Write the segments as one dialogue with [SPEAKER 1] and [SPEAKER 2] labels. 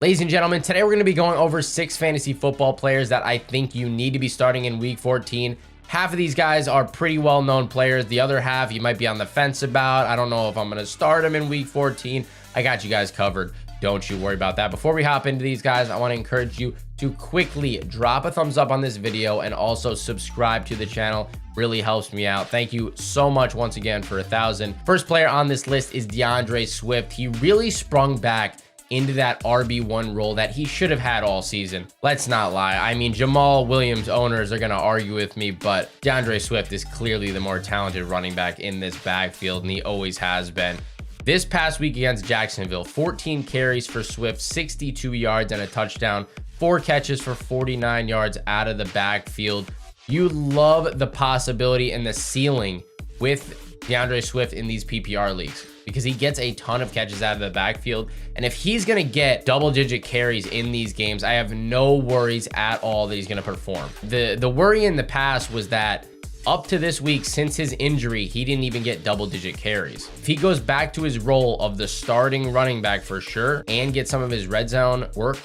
[SPEAKER 1] Ladies and gentlemen, today we're going to be going over 6 fantasy football players that I think you need to be starting in week 14. Half of these guys are pretty well-known players. The other half you might be on the fence about. I don't know if I'm going to start them in week 14. I got you guys covered. Don't you worry about that. Before we hop into these guys, I want to encourage you to quickly drop a thumbs up on this video and also subscribe to the channel. Really helps me out. Thank you so much once again for 1,000. First player on this list is DeAndre Swift. He really sprung back into that RB1 role that he should have had all season. Let's not lie. I mean, Jamal Williams owners are going to argue with me, but DeAndre Swift is clearly the more talented running back in this backfield, and he always has been. This past week against Jacksonville, 14 carries for Swift, 62 yards and a touchdown, 4 catches for 49 yards out of the backfield. You love the possibility and the ceiling with DeAndre Swift in these PPR leagues, because he gets a ton of catches out of the backfield. And if he's going to get double-digit carries in these games, I have no worries at all that he's going to perform. The worry in the past was that up to this week, since his injury, he didn't even get double-digit carries. If he goes back to his role of the starting running back for sure and get some of his red zone work,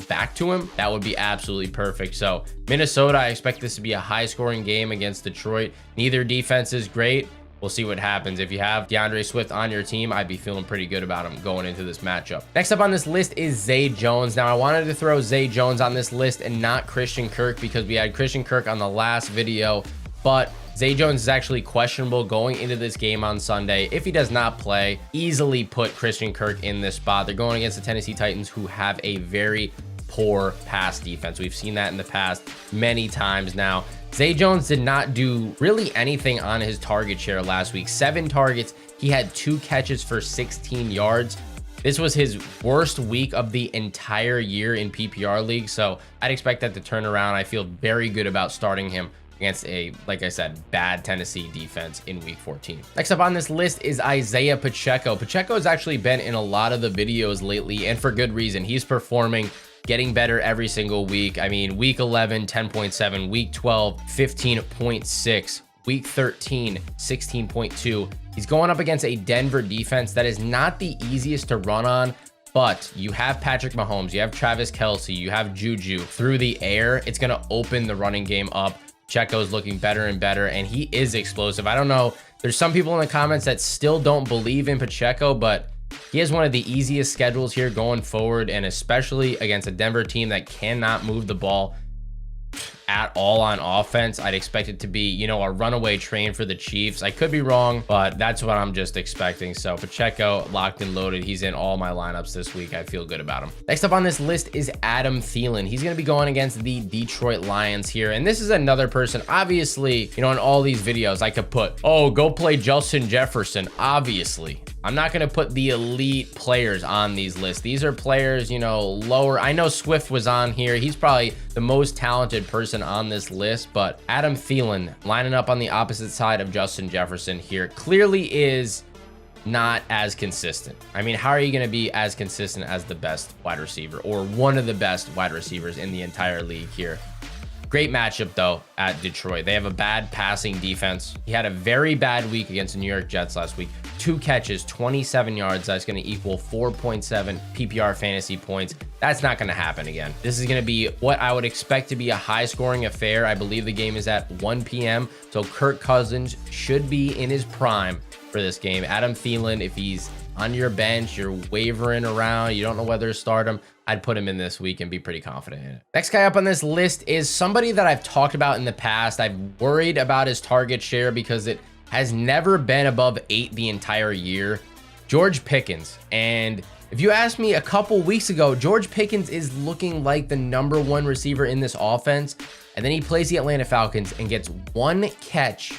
[SPEAKER 1] back to him, that would be absolutely perfect. So Minnesota, I expect this to be a high-scoring game against Detroit. Neither defense is great. We'll see what happens. If you have DeAndre Swift on your team, I'd be feeling pretty good about him going into this matchup. Next up on this list is Zay Jones. Now, I wanted to throw Zay Jones on this list and not Christian Kirk because we had Christian Kirk on the last video, but Zay Jones is actually questionable going into this game on Sunday. If he does not play, easily put Christian Kirk in this spot. They're going against the Tennessee Titans, who have a very poor pass defense. We've seen that in the past many times now. Zay Jones did not do really anything on his target share last week. 7 targets. He had 2 catches for 16 yards. This was his worst week of the entire year in PPR league. So I'd expect that to turn around. I feel very good about starting him against a, like I said, bad Tennessee defense in week 14. Next up on this list is Isaiah Pacheco. Pacheco has actually been in a lot of the videos lately, and for good reason. He's performing, getting better every single week. I mean, week 11, 10.7, week 12, 15.6, week 13, 16.2. He's going up against a Denver defense that is not the easiest to run on, but you have Patrick Mahomes, you have Travis Kelce, you have Juju. Through the air, it's going to open the running game up. Pacheco is looking better and better, and he is explosive. I don't know. There's some people in the comments that still don't believe in Pacheco, but he has one of the easiest schedules here going forward, and especially against a Denver team that cannot move the ball at all on offense. I'd expect it to be, a runaway train for the Chiefs. I could be wrong, but that's what I'm just expecting. So Pacheco, locked and loaded. He's in all my lineups this week. I feel good about him. Next up on this list is Adam Thielen. He's going to be going against the Detroit Lions here. And this is another person, obviously, in all these videos, I could put, oh, go play Justin Jefferson. Obviously, I'm not going to put the elite players on these lists. These are players, lower. I know Swift was on here. He's probably the most talented person on this list, but Adam Thielen lining up on the opposite side of Justin Jefferson here clearly is not as consistent. I mean, how are you going to be as consistent as the best wide receiver or one of the best wide receivers in the entire league here? Great matchup, though, at Detroit. They have a bad passing defense. He had a very bad week against the New York Jets last week. 2 catches, 27 yards. That's going to equal 4.7 PPR fantasy points. That's not going to happen again. This is going to be what I would expect to be a high-scoring affair. I believe the game is at 1 p.m., so Kirk Cousins should be in his prime for this game. Adam Thielen, if he's on your bench, you're wavering around, you don't know whether to start him, I'd put him in this week and be pretty confident in it. Next guy up on this list is somebody that I've talked about in the past. I've worried about his target share because it has never been above 8 the entire year. George Pickens. And if you asked me a couple weeks ago, George Pickens is looking like the #1 receiver in this offense. And then he plays the Atlanta Falcons and gets 1 catch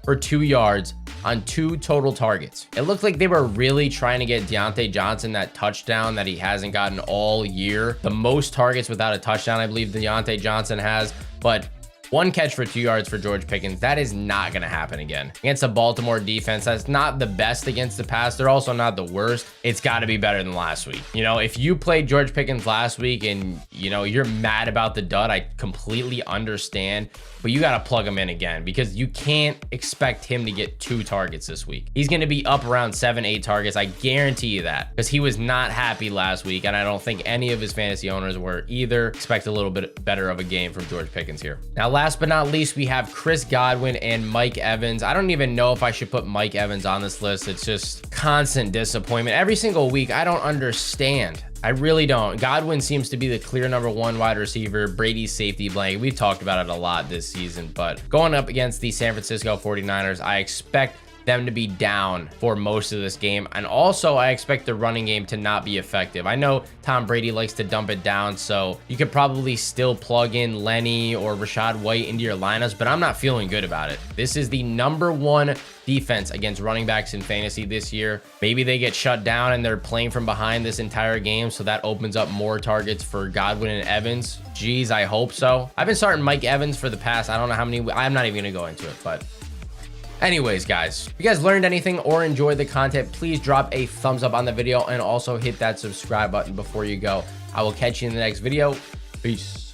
[SPEAKER 1] for 2 yards on 2 total targets. It looked like they were really trying to get Deontay Johnson that touchdown that he hasn't gotten all year. The most targets without a touchdown, I believe Deontay Johnson has, but 1 catch for 2 yards for George Pickens. That is not going to happen again. Against a Baltimore defense that's not the best against the pass, they're also not the worst. It's got to be better than last week. You know, if you played George Pickens last week and, you know, you're mad about the dud, I completely understand. But you got to plug him in again because you can't expect him to get 2 targets this week. He's going to be up around 7-8 targets. I guarantee you that, because he was not happy last week. And I don't think any of his fantasy owners were either. Expect a little bit better of a game from George Pickens here. Now, last but not least, we have Chris Godwin and Mike Evans. I don't even know if I should put Mike Evans on this list. It's just constant disappointment. Every single week, I don't understand. I really don't. Godwin seems to be the clear #1 wide receiver, Brady's safety blanket. We've talked about it a lot this season, but going up against the San Francisco 49ers, I expect them to be down for most of this game. And also, I expect the running game to not be effective. I know Tom Brady likes to dump it down, so you could probably still plug in Lenny or Rashad White into your lineups, but I'm not feeling good about it. This is the #1 defense against running backs in fantasy this year. Maybe they get shut down and they're playing from behind this entire game, so that opens up more targets for Godwin and Evans. Geez, I hope so. I've been starting Mike Evans for the past, I don't know how many, I'm not even gonna go into it, but anyways, guys, if you guys learned anything or enjoyed the content, please drop a thumbs up on the video and also hit that subscribe button before you go. I will catch you in the next video. Peace.